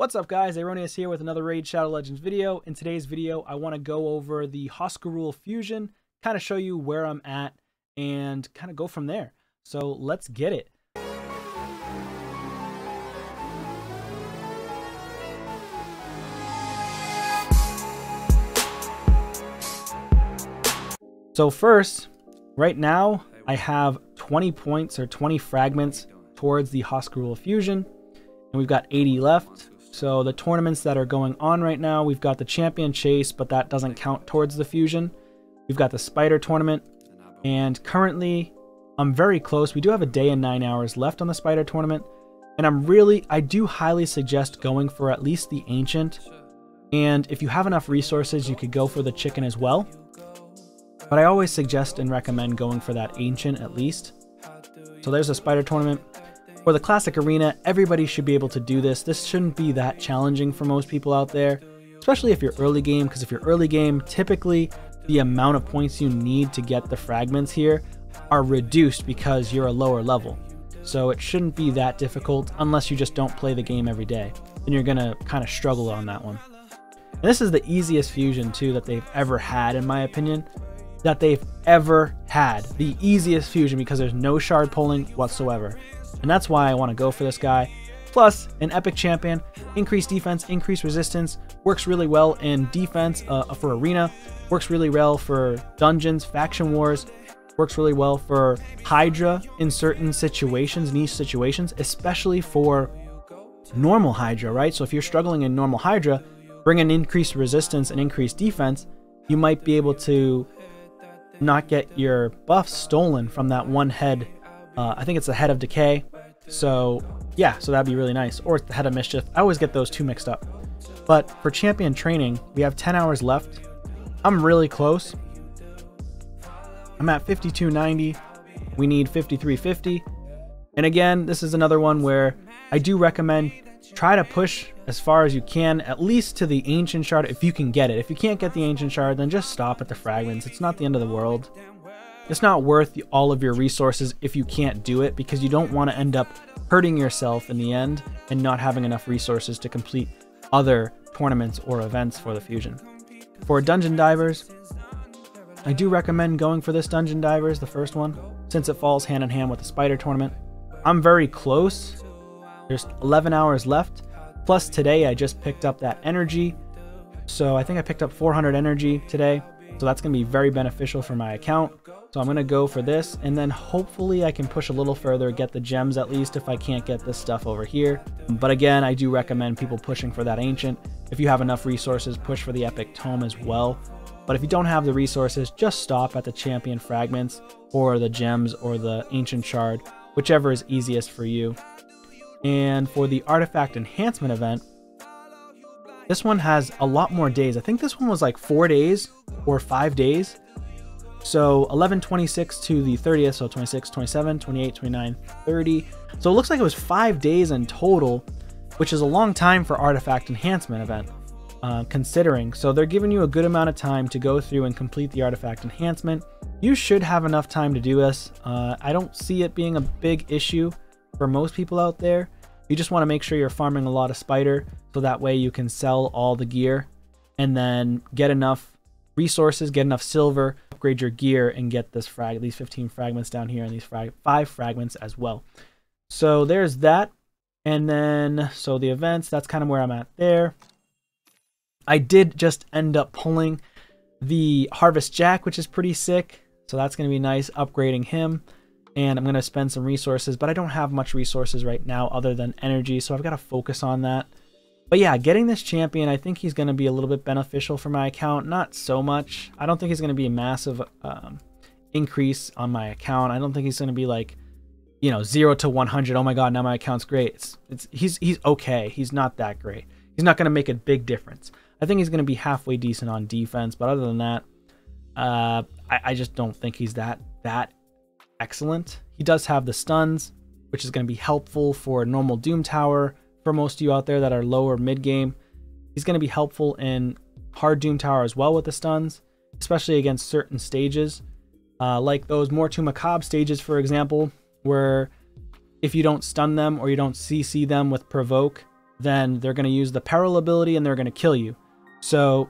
What's up guys, Aroneous here with another Raid Shadow Legends video. In today's video, I want to go over the Hoskarul fusion, kind of show you where I'm at, and kind of go from there. So let's get it. So first, right now, I have 20 points or 20 fragments towards the Hoskarul fusion, and we've got 80 left. So the tournaments that are going on right now, we've got the champion chase, but that doesn't count towards the fusion. We've got the spider tournament, and currently I'm very close. We do have a day and 9 hours left on the spider tournament, and I do highly suggest going for at least the ancient. And if you have enough resources, you could go for the chicken as well. But I always suggest and recommend going for that ancient at least. So there's a spider tournament. For the classic arena, everybody should be able to do this. This shouldn't be that challenging for most people out there, especially if you're early game, because if you're early game, typically the amount of points you need to get the fragments here are reduced because you're a lower level. So it shouldn't be that difficult unless you just don't play the game every day. Then you're gonna kind of struggle on that one. And this is the easiest fusion too that they've ever had, in my opinion. The easiest fusion, because there's no shard pulling whatsoever. And that's why I want to go for this guy. Plus, an epic champion, increased defense, increased resistance, works really well in defense for arena, works really well for dungeons, faction wars, works really well for Hydra in certain situations, niche situations, especially for normal Hydra, right? So if you're struggling in normal Hydra, bring an increased resistance and increased defense, you might be able to not get your buffs stolen from that one head. I think it's the Head of Decay. So yeah, so that'd be really nice. Or the Head of Mischief. I always get those two mixed up. But for champion training, we have 10 hours left. I'm really close. I'm at 5290. We need 5350. And again, this is another one where I do recommend try to push as far as you can, at least to the ancient shard if you can get it. If you can't get the ancient shard, then just stop at the fragments. It's not the end of the world. It's not worth all of your resources if you can't do it, because you don't want to end up hurting yourself in the end and not having enough resources to complete other tournaments or events for the fusion. For dungeon divers, I do recommend going for this dungeon divers, the first one, since it falls hand in hand with the spider tournament. I'm very close. There's 11 hours left. Plus today I just picked up that energy. So I think I picked up 400 energy today. So that's going to be very beneficial for my account. So I'm going to go for this, and then hopefully I can push a little further, get the gems at least if I can't get this stuff over here. But again, I do recommend people pushing for that ancient. If you have enough resources, push for the epic tome as well. But if you don't have the resources, just stop at the champion fragments or the gems or the ancient shard, whichever is easiest for you. And for the artifact enhancement event, this one has a lot more days. I think this one was like 4 days or 5 days. So 11/26 to the 30th, so 26, 27, 28, 29, 30. So it looks like it was 5 days in total, which is a long time for artifact enhancement event, considering. So they're giving you a good amount of time to go through and complete the artifact enhancement. You should have enough time to do this. I don't see it being a big issue for most people out there. You just want to make sure you're farming a lot of spider, so that way you can sell all the gear and then get enough resources, get enough silver, upgrade your gear, and get these 15 fragments down here, and these 5 fragments as well. So there's that. And then, so the events, that's kind of where I'm at there. I did just end up pulling the Harvest Jack, which is pretty sick. So that's going to be nice, upgrading him. And I'm going to spend some resources, but I don't have much resources right now other than energy, so I've got to focus on that. But yeah, getting this champion, I think he's going to be a little bit beneficial for my account. Not so much. I don't think he's going to be a massive increase on my account. I don't think he's going to be like, you know, 0 to 100. Oh my god, now my account's great. He's okay. He's not that great. He's not going to make a big difference. I think he's going to be halfway decent on defense, but other than that, I just don't think he's that excellent. He does have the stuns, which is going to be helpful for normal Doom Tower. For most of you out there that are lower mid game, he's going to be helpful in hard Doom Tower as well with the stuns, especially against certain stages, like those more too macabre stages, for example, where if you don't stun them or you don't CC them with provoke, then they're going to use the peril ability and they're going to kill you. So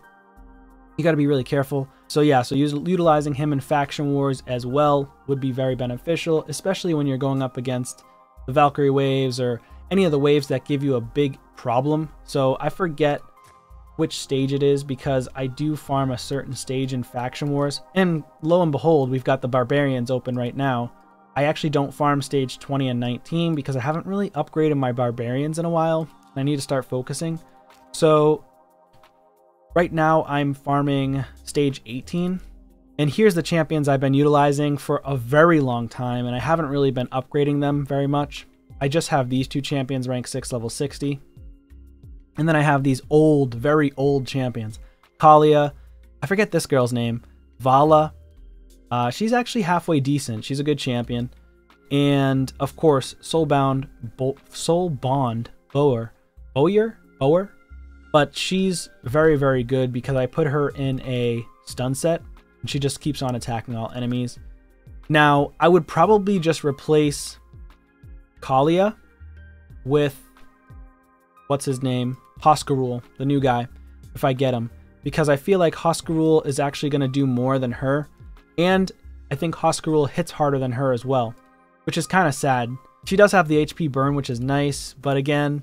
you got to be really careful. So yeah, so utilizing him in faction wars as well would be very beneficial, especially when you're going up against the Valkyrie waves or any of the waves that give you a big problem. So I forget which stage it is because I do farm a certain stage in faction wars, and lo and behold, we've got the Barbarians open right now. I actually don't farm stage 20 and 19 because I haven't really upgraded my Barbarians in a while. I need to start focusing. So right now I'm farming stage 18, and here's the champions I've been utilizing for a very long time, and I haven't really been upgrading them very much. I just have these two champions rank 6 level 60. And then I have these old, very old champions. Kalia, I forget this girl's name. Vala, she's actually halfway decent. She's a good champion. And of course, Soulbond Bower. But she's very, very good because I put her in a stun set and she just keeps on attacking all enemies. Now, I would probably just replace Kalia with, what's his name? Hoskarul, the new guy, if I get him. Because I feel like Hoskarul is actually going to do more than her. And I think Hoskarul hits harder than her as well, which is kind of sad. She does have the HP burn, which is nice. But again,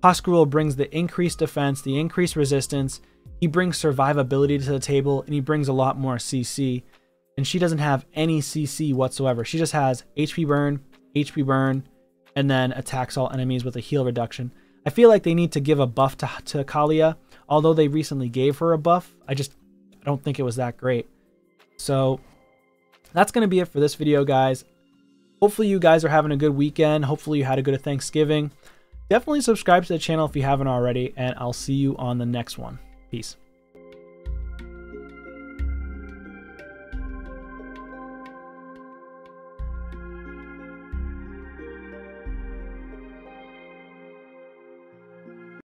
Hoskarul brings the increased defense, the increased resistance. He brings survivability to the table, and he brings a lot more CC. And she doesn't have any CC whatsoever. She just has HP burn, and then attacks all enemies with a heal reduction. I feel like they need to give a buff to Kalia, although they recently gave her a buff. I don't think it was that great. So that's going to be it for this video, guys. Hopefully you guys are having a good weekend. Hopefully you had a good Thanksgiving. Definitely subscribe to the channel if you haven't already, and I'll see you on the next one. Peace.